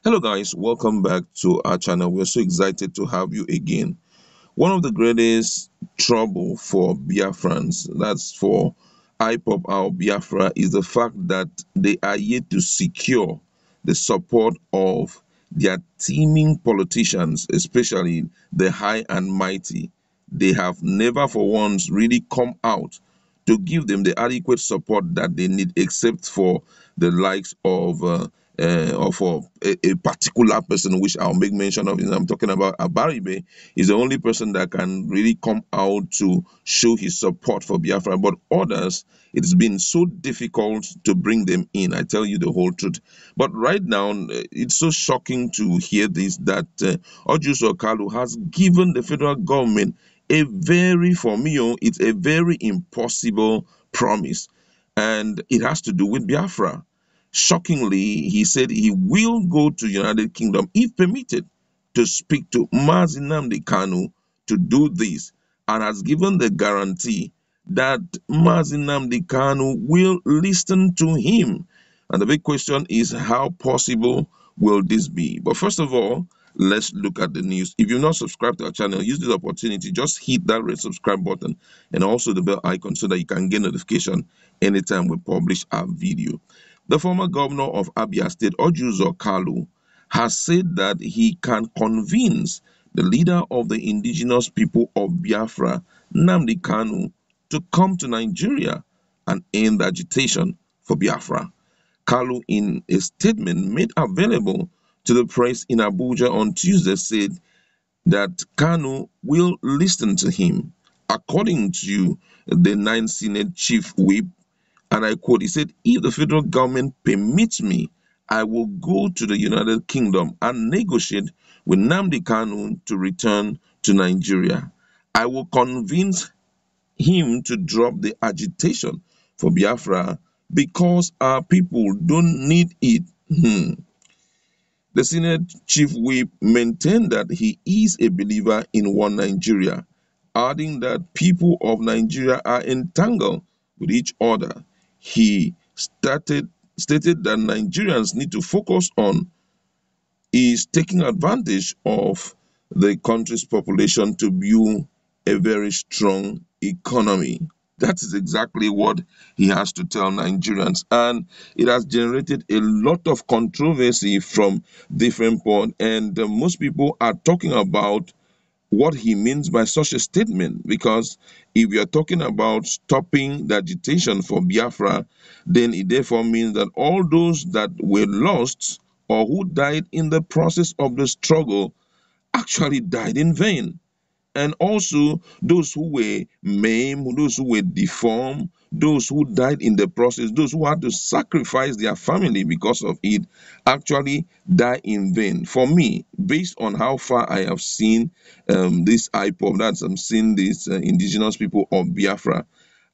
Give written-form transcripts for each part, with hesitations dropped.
Hello guys, welcome back to our channel. We're so excited to have you again. One of the greatest trouble for Biafrans, that's for IPOP our Biafra, is the fact that they are yet to secure the support of their teeming politicians, especially the high and mighty. They have never for once really come out to give them the adequate support that they need, except for the likes of or for a particular person, which I'll make mention of. I'm talking about Abaribe. Is the only person that can really come out to show his support for Biafra. But others, it's been so difficult to bring them in. I tell you the whole truth. But right now, it's so shocking to hear this that Orji Kalu has given the federal government a very, for me, it's a very impossible promise. And it has to do with Biafra. Shockingly, he said he will go to United Kingdom if permitted to speak to Nnamdi Kanu to do this, and has given the guarantee that Nnamdi Kanu will listen to him. And the big question is, how possible will this be? But first of all, let's look at the news. If you're not subscribed to our channel, use this opportunity. Just hit that red subscribe button and also the bell icon so that you can get notification anytime we publish our video. The former governor of Abia State, Orji Kalu, has said that he can convince the leader of the indigenous people of Biafra, Nnamdi Kanu, to come to Nigeria and end the agitation for Biafra. Kalu, in a statement made available to the press in Abuja on Tuesday, said that Kanu will listen to him. According to the 9th Senate Chief Whip, and I quote, he said, "If the federal government permits me, I will go to the United Kingdom and negotiate with Nnamdi Kanu to return to Nigeria. I will convince him to drop the agitation for Biafra because our people don't need it." The Senate Chief Whip maintained that he is a believer in one Nigeria, adding that people of Nigeria are entangled with each other. He stated that Nigerians need to focus on is taking advantage of the country's population to build a very strong economy. That is exactly what he has to tell Nigerians, and it has generated a lot of controversy from different points. And most people are talking about what he means by such a statement, because if we are talking about stopping the agitation for Biafra, then it therefore means that all those that were lost or who died in the process of the struggle actually died in vain. And also those who were maimed, those who were deformed, those who died in the process, those who had to sacrifice their family because of it, actually die in vain. For me, based on how far I have seen this IPOP, that's I'm seeing these indigenous people of Biafra,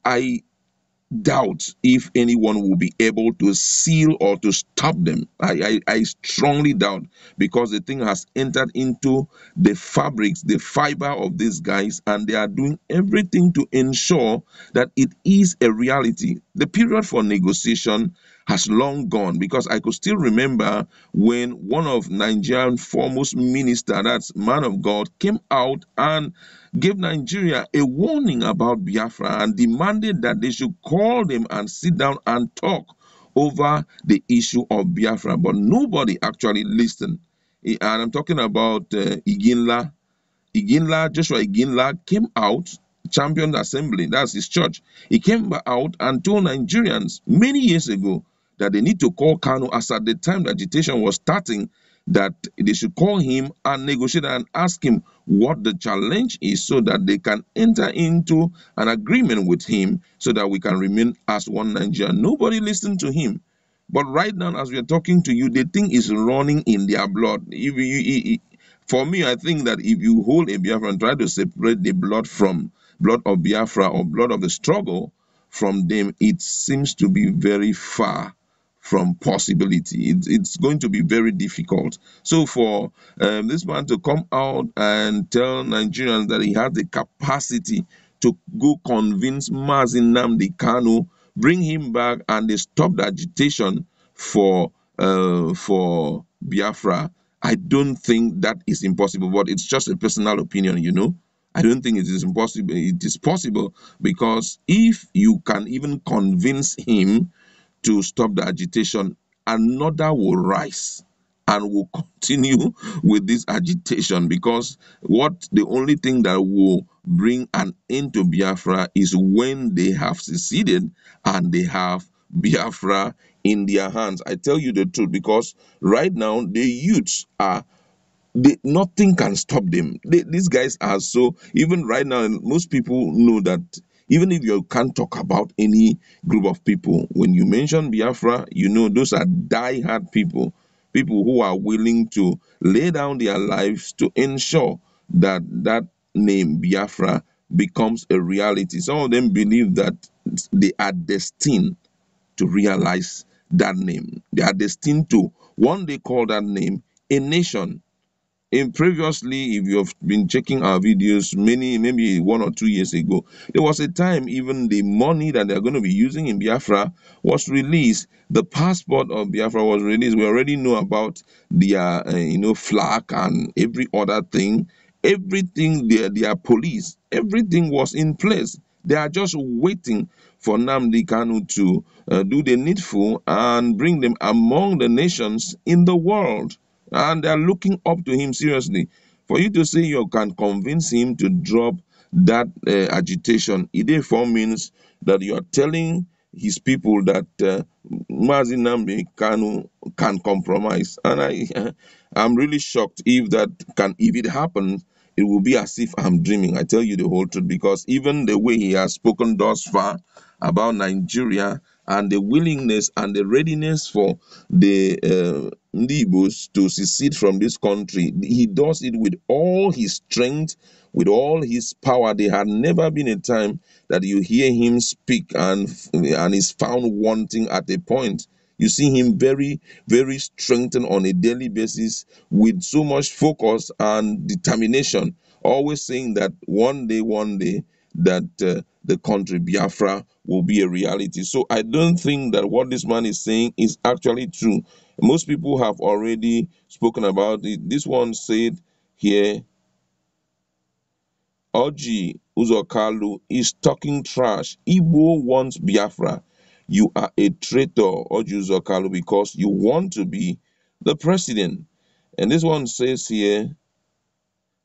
I doubt if anyone will be able to seal or to stop them. I strongly doubt, because the thing has entered into the fabrics, the fiber of these guys, and they are doing everything to ensure that it is a reality. The period for negotiation has long gone, because I could still remember when one of Nigeria's foremost minister, that's man of God, came out and gave Nigeria a warning about Biafra and demanded that they should call them and sit down and talk over the issue of Biafra. But nobody actually listened. And I'm talking about Joshua Iginla came out, championed assembly, that's his church. He came out and told Nigerians many years ago that they need to call Kanu, as at the time the agitation was starting, that they should call him and negotiate and ask him what the challenge is, so that they can enter into an agreement with him so that we can remain as one Nigeria. Nobody listened to him. But right now, as we are talking to you, the thing is running in their blood. For me, I think that if you hold a Biafra and try to separate the blood of Biafra or blood of the struggle from them, it seems to be very far from possibility. It's going to be very difficult. So for this man to come out and tell Nigerians that he has the capacity to go convince Nnamdi Kanu, bring him back, and they stop the agitation for Biafra, I don't think that is impossible, but it's just a personal opinion, I don't think it is impossible. It is possible because if you can even convince him to stop the agitation, another will rise and will continue with this agitation, because the only thing that will bring an end to Biafra is when they have seceded and they have Biafra in their hands. I tell you the truth, because right now the youths are, nothing can stop them. These guys are so, even right now, most people know that even if you can't talk about any group of people, when you mention Biafra, those are die-hard people, people who are willing to lay down their lives to ensure that that name Biafra becomes a reality. Some of them believe that they are destined to realize that name. They are destined to one day call that name a nation. In previously, if you have been checking our videos, maybe 1 or 2 years ago, there was a time even the money that they're going to be using in Biafra was released. The passport of Biafra was released. We already know about their flag and every other thing. Everything, their police, everything was in place. They are just waiting for Nnamdi Kanu to do the needful and bring them among the nations in the world, and they are looking up to him seriously. For you to say you can convince him to drop that agitation, it therefore means that you are telling his people that Mazi Nnamdi Kanu can compromise. And I'm really shocked if it happens, it will be as if I'm dreaming. I tell you the whole truth, because even the way he has spoken thus far about Nigeria and the willingness and the readiness for the Ndibos to secede from this country, he does it with all his strength, with all his power. There had never been a time that you hear him speak and is found wanting at a point. You see him very, very strengthened on a daily basis with so much focus and determination, always saying that one day, that the country Biafra will be a reality. So I don't think that what this man is saying is actually true. Most people have already spoken about it. This one said here, Orji Kalu is talking trash. Igbo wants Biafra. You are a traitor, Orji Kalu, because you want to be the president. And this one says here,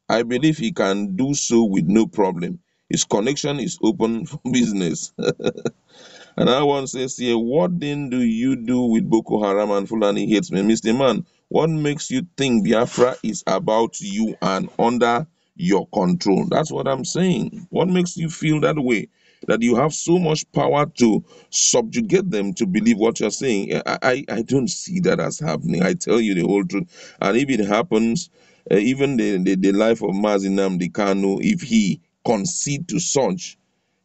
I believe he can do so with no problem. His connection is open for business. Another one says here, what then do you do with Boko Haram and Fulani herdsmen? Mr. Man, what makes you think Biafra is about you and under your control? That's what I'm saying. What makes you feel that way? That you have so much power to subjugate them to believe what you're saying? I don't see that as happening. I tell you the whole truth. And if it happens, even the life of Mazi Nnamdi Kanu, if he concede to such,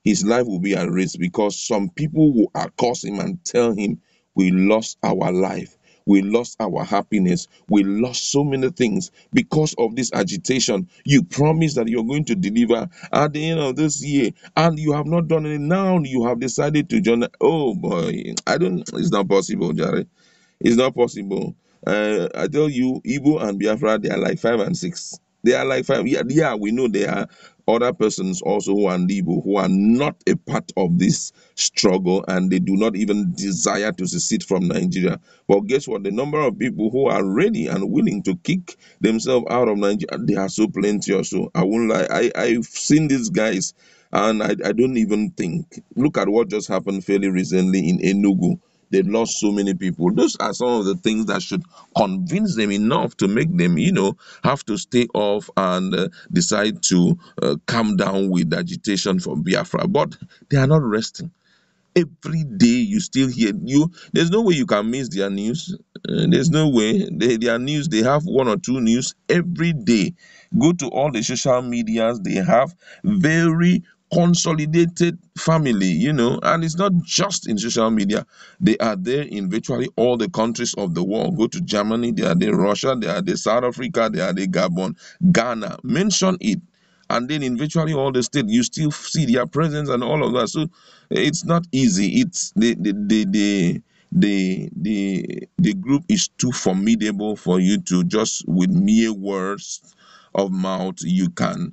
his life will be at risk, because some people will accost him and tell him, we lost our life, we lost our happiness, we lost so many things because of this agitation. You promised that you're going to deliver at the end of this year, and you have not done it. Now you have decided to join. Oh boy, it's not possible, Jerry. It's not possible. I tell you, Igbo and Biafra, they are like 5 and 6. They are like five. Yeah, yeah, we know there are other persons also who are Igbo, who are not a part of this struggle, and they do not even desire to secede from Nigeria. But guess what? The number of people who are ready and willing to kick themselves out of Nigeria, they are so plenty also. I won't lie. I've seen these guys, and I don't even think. Look at what just happened fairly recently in Enugu. They lost so many people. Those are some of the things that should convince them enough to make them, have to stay off and decide to calm down with agitation for Biafra. But they are not resting. Every day you still hear there's no way you can miss their news. There's no way. Their news, they have 1 or 2 news every day. Go to all the social medias, they have very consolidated family, and it's not just in social media. They are there in virtually all the countries of the world. Go to Germany, they are there, Russia, they are there, South Africa, they are there, Gabon, Ghana, mention it. And then in virtually all the states, you still see their presence and all of that. So it's not easy. It's the group is too formidable for you to just with mere words of mouth you can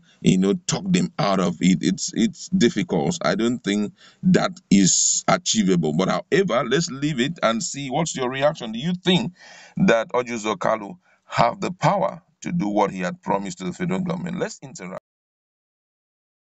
talk them out of it. It's difficult. I don't think that is achievable, but however, let's leave it and see what's your reaction. Do you think that Orji Kalu have the power to do what he had promised to the federal government? Let's interact.